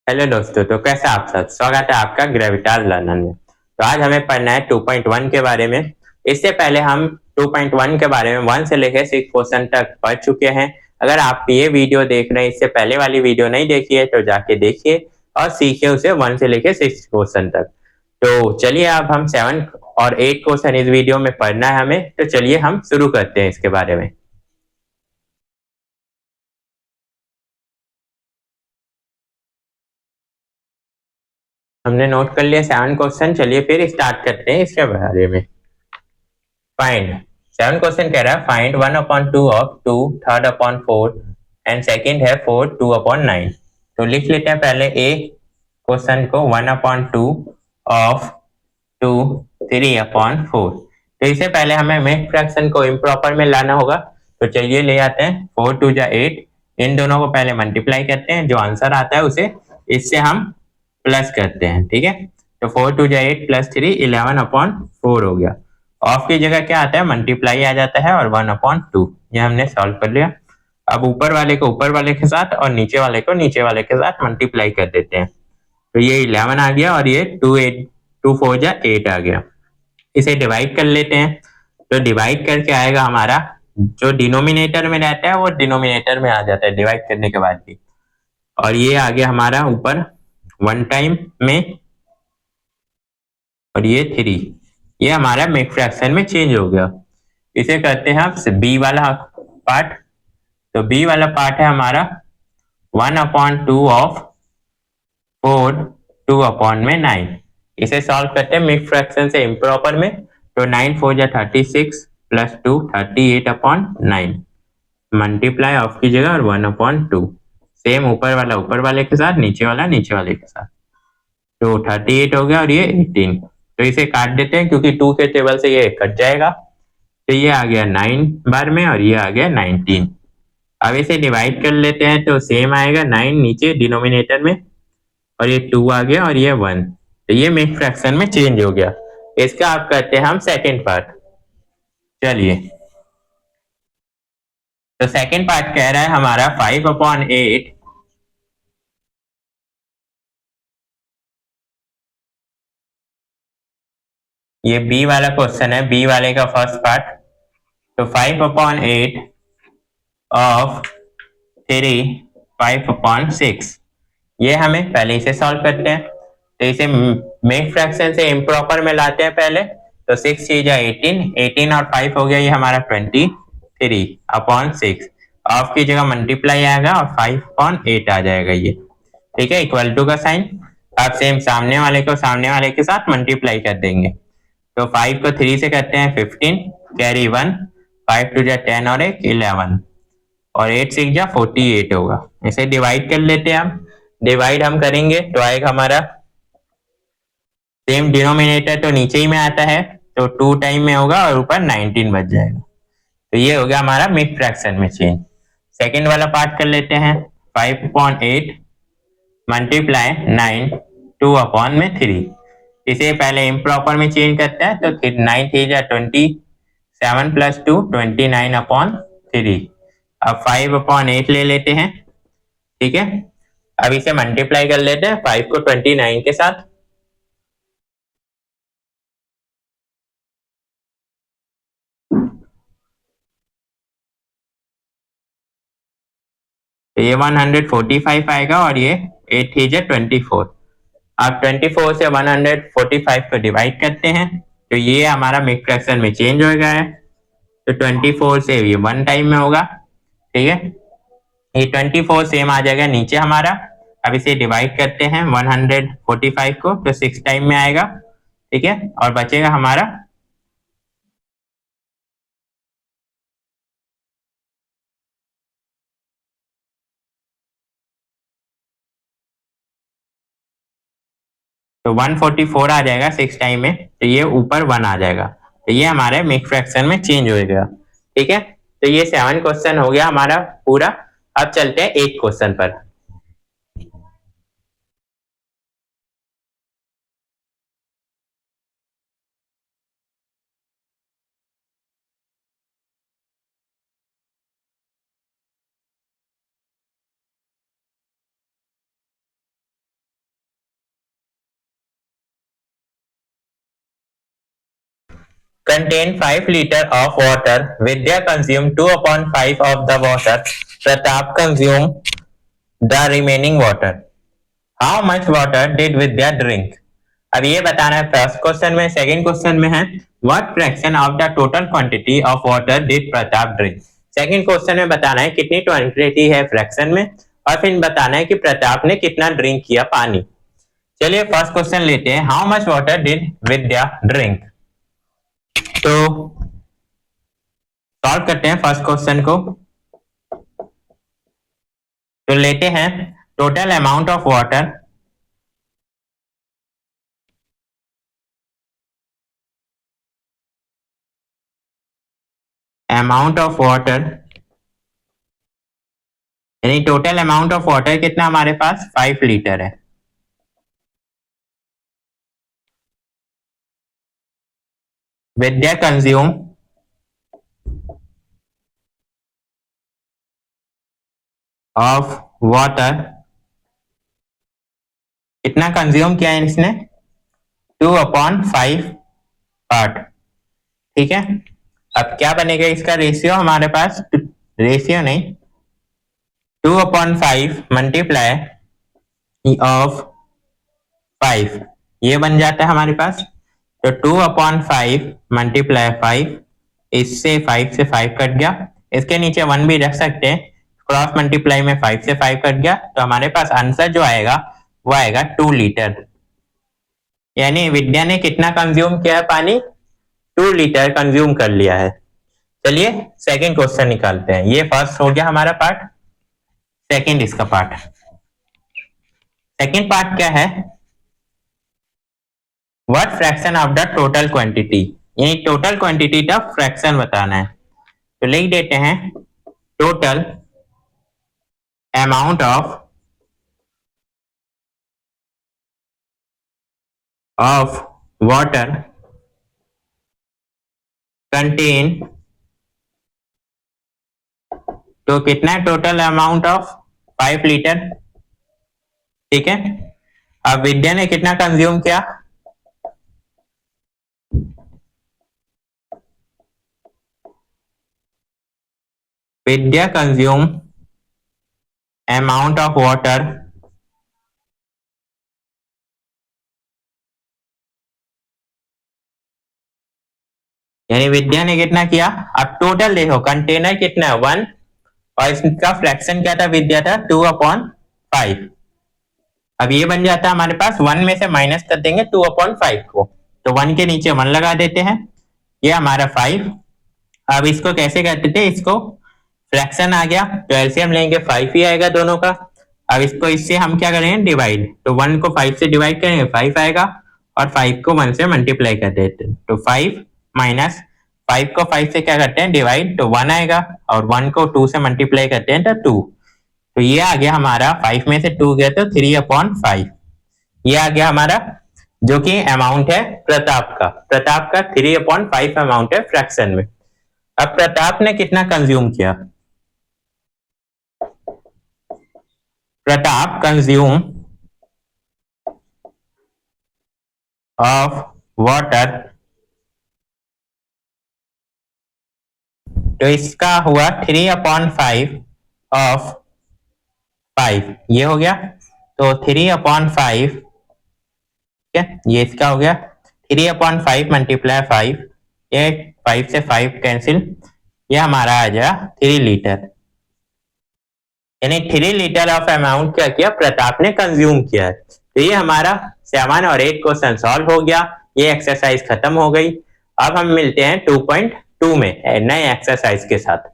Hello दोस्तों, तो कैसे आप सब? स्वागत है आपका ग्रेविटाल लर्नर में। तो आज हमें पढ़ना है 2.1 के बारे में। इससे पहले हम 2.1 के बारे में 1 से लेकर 6 क्वेश्चन तक पढ़ चुके हैं। अगर आप ये वीडियो देख रहे हैं, इससे पहले वाली वीडियो नहीं देखी है तो जाके देखिए और सीखिए उसे 1 से लेकर 6 क्वेश्चन तक। तो चलिए, अब हम 7 और 8 क्वेश्चन इस वीडियो में पढ़ना है हमें। तो चलिए हम शुरू करते हैं इसके बारे में। हमने नोट कर लिया 7 क्वेश्चन। चलिए फिर स्टार्ट करते हैं इसके बारे में। फाइंड 7 क्वेश्चन कह रहा है find 1/2 of 2 3rd upon 4 and second है 4 2/9। तो लिख लेते हैं पहले ए क्वेश्चन को 1/2 ऑफ 2 3/4। तो इससे पहले हमें मेक फ्रैक्शन को इम्प्रॉपर में लाना होगा। तो चलिए ले आते हैं 4 2 जा 8। इन दोनों को पहले मल्टीप्लाई करते हैं, जो आंसर आता है उसे इससे हम प्लस करते हैं। ठीक है, तो 4 2 जा 8 प्लस 3 11/4 हो गया। ऑफ की जगह क्या आता है? मल्टीप्लाई आ जाता है और 1/2। ये हमने सॉल्व कर लिया। अब ऊपर वाले को ऊपर वाले के साथ और नीचे वाले को नीचे वाले के साथ मल्टीप्लाई कर देते हैं। तो ये 11 आ गया और ये 2 4 जा 8 आ गया। इसे डिवाइड कर लेते हैं। तो डिवाइड करके आएगा हमारा, जो डिनोमिनेटर में रहता है वो डिनोमिनेटर में आ जाता है डिवाइड करने के बाद भी। और ये आ गया हमारा ऊपर 1 टाइम में, और ये 3। ये हमारा मेक फ्रैक्शन में चेंज हो गया। इसे करते हैं हम बी वाला पार्ट। तो बी वाला पार्ट है हमारा 1/2 ऑफ 4 2/9। इसे सॉल्व करते हैं मिक्स फ्रैक्शन से इम्प्रॉपर में। तो 9 4 जा 36 प्लस 2 38/9। मल्टीप्लाई ऑफ की जगह और 1/2। सेम ऊपर वाला ऊपर वाले के साथ, नीचे वाला नीचे वाले के साथ। तो 38 हो गया और ये 18। तो इसे काट देते हैं क्योंकि 2 के टेबल से ये कट जाएगा। तो ये आ गया 9 बार में और ये आ गया 19। अब इसे डिवाइड कर लेते हैं तो सेम आएगा, 9 नीचे डिनोमिनेटर में और ये 2 आ गया और ये 1। तो ये मिक्स फ्रैक्शन में चेंज हो गया। इसका आप करते हैं हम सेकेंड पार्ट। चलिए, तो सेकेंड पार्ट कह रहा है हमारा 5/8। ये बी वाला क्वेश्चन है, बी वाले का फर्स्ट पार्ट। तो 5/8 ऑफ 3 5/6। ये हमें पहले इसे सॉल्व करते हैं। तो इसे मेक फ्रैक्शन से इम्प्रॉपर में लाते हैं पहले। तो 6 चीज 18, 18 और 5 हो गया ये हमारा 23/6। ऑफ की जगह मल्टीप्लाई आएगा और 5/8 आ जाएगा ये। ठीक है, इक्वल टू का साइन। अब सेम सामने वाले को सामने वाले के साथ मल्टीप्लाई कर देंगे। तो 5 को 3 से करते हैं 15, कैरी 1, 5 2 जा 10 और 1 11, और 8 6 जा 48 होगा। इसे डिवाइड कर लेते हैं हम। डिवाइड हम करेंगे तो आएगा हमारा, सेम डिनोमिनेटर तो नीचे ही में आता है, तो 2 टाइम में होगा और ऊपर 19 बच जाएगा। तो ये हो गया हमारा मिक्स फ्रैक्शन में चेंज। सेकेंड वाला पार्ट कर लेते हैं। 5/8 मल्टीप्लाई 9 2/3। इसे पहले इम्प्रॉपर में चेंज करते हैं। तो 9 3 जा 27 प्लस 2 29/3। अब 5/8 ले लेते हैं। ठीक है, अब इसे मल्टीप्लाई कर लेते हैं 5 को 29 के साथ। तो ये 145 आएगा और ये 8 3 जा 24। अब 24 से 145 को डिवाइड करते हैं। तो ये हमारा मिक्स फ्रैक्शन में चेंज हो गया है। तो 24 से ये 1 टाइम में होगा। ठीक है, ये 24 सेम आ जाएगा नीचे हमारा। अब इसे डिवाइड करते हैं 145 को, तो 6 टाइम में आएगा। ठीक है, और बचेगा हमारा, तो 144 आ जाएगा 6 टाइम में। तो ये ऊपर 1 आ जाएगा। तो ये हमारे मिक्स फ्रैक्शन में चेंज हो गया। ठीक है, तो ये 7 क्वेश्चन हो गया हमारा पूरा। अब चलते हैं 8 क्वेश्चन पर। contain 5 liter of water. Vidya consumed 2/5 of the water. Pratap consumed the remaining water. How much water did Vidya drink? अब ये बताना है फर्स्ट क्वेश्चन में। सेकंड क्वेश्चन में है what fraction of the total quantity of water did Pratap drink. Second question में बताना है कितनी क्वांटिटी है फ्रैक्शन में, और फिर बताना है कि प्रताप ने कितना ड्रिंक किया पानी। चलिए फर्स्ट क्वेश्चन लेते हैं, how much water did Vidya drink. तो सॉल्व करते हैं फर्स्ट क्वेश्चन को। तो लेते हैं total amount of water, amount of water यानी टोटल अमाउंट ऑफ वाटर कितना हमारे पास 5 लीटर है। विद्या कंज्यूम ऑफ वाटर, कितना कंज्यूम किया है इसने 2/5 पार्ट। ठीक है, अब क्या बनेगा इसका रेशियो हमारे पास, रेशियो नहीं 2/5 मल्टीप्लाई ऑफ 5, ये बन जाता है हमारे पास। तो 2/5 मल्टीप्लाई 5, इससे 5 से 5 कट गया, इसके नीचे 1 भी रख सकते हैं, क्रॉस मल्टीप्लाई में 5 से 5 कट गया, तो हमारे पास आंसर जो आएगा वो आएगा 2 लीटर। यानी विद्या ने कितना कंज्यूम किया है पानी, 2 लीटर कंज्यूम कर लिया है। चलिए सेकंड क्वेश्चन निकालते हैं। ये फर्स्ट हो गया हमारा पार्ट, सेकंड इसका पार्ट। सेकंड पार्ट क्या है, what fraction of the total quantity, यानी टोटल क्वांटिटी का फ्रैक्शन बताना है। तो लिख देते हैं total amount of water contain, तो कितना है टोटल अमाउंट ऑफ 5 लीटर। ठीक है, अब विद्या ने कितना कंज्यूम किया, विद्या कंज्यूम अमाउंट ऑफ वाटर यानी विद्या ने कितना किया। अब टोटल देखो कंटेनर कितना है 1, और इसका फ्रैक्शन क्या था विद्या था 2/5। अब ये बन जाता है हमारे पास 1 में से माइनस कर देंगे 2/5 को, तो 1 के नीचे 1 लगा देते हैं, ये हमारा 5। अब इसको कैसे करते थे, इसको फ्रैक्शन आ गया तो एलसीएम लेंगे 5 ही आएगा दोनों का। अब इसको इससे हम क्या करेंगे डिवाइड, तो 1 को 5 से डिवाइड करेंगे 5 आएगा, और 5 को 1 से मल्टीप्लाई कर देते हैं, तो 5 माइनस 5 को 5 से क्या करते हैं डिवाइड, तो 1 आएगा, और 1 को 2 से मल्टीप्लाई करते हैं तो 2। तो ये आ गया हमारा 5 में से 2 गया तो 3/5, ये आ गया हमारा जो कि अमाउंट है प्रताप का। प्रताप का 3/5 अमाउंट है फ्रैक्शन में। अब प्रताप ने कितना कंज्यूम किया, प्रताप कंज्यूम ऑफ वाटर, तो इसका हुआ 3/5 ऑफ 5, ये हो गया, तो 3/5, ठीक है, ये इसका हो गया 3/5 मल्टीप्लाई 5, ये 5 से 5 कैंसिल, ये हमारा आ जाएगा 3 लीटर। यानी 3 लीटर ऑफ अमाउंट क्या किया प्रताप ने कंज्यूम किया है। तो ये हमारा 7 और 8 क्वेश्चन सॉल्व हो गया, ये एक्सरसाइज खत्म हो गई। अब हम मिलते हैं 2.2 में नए एक्सरसाइज के साथ।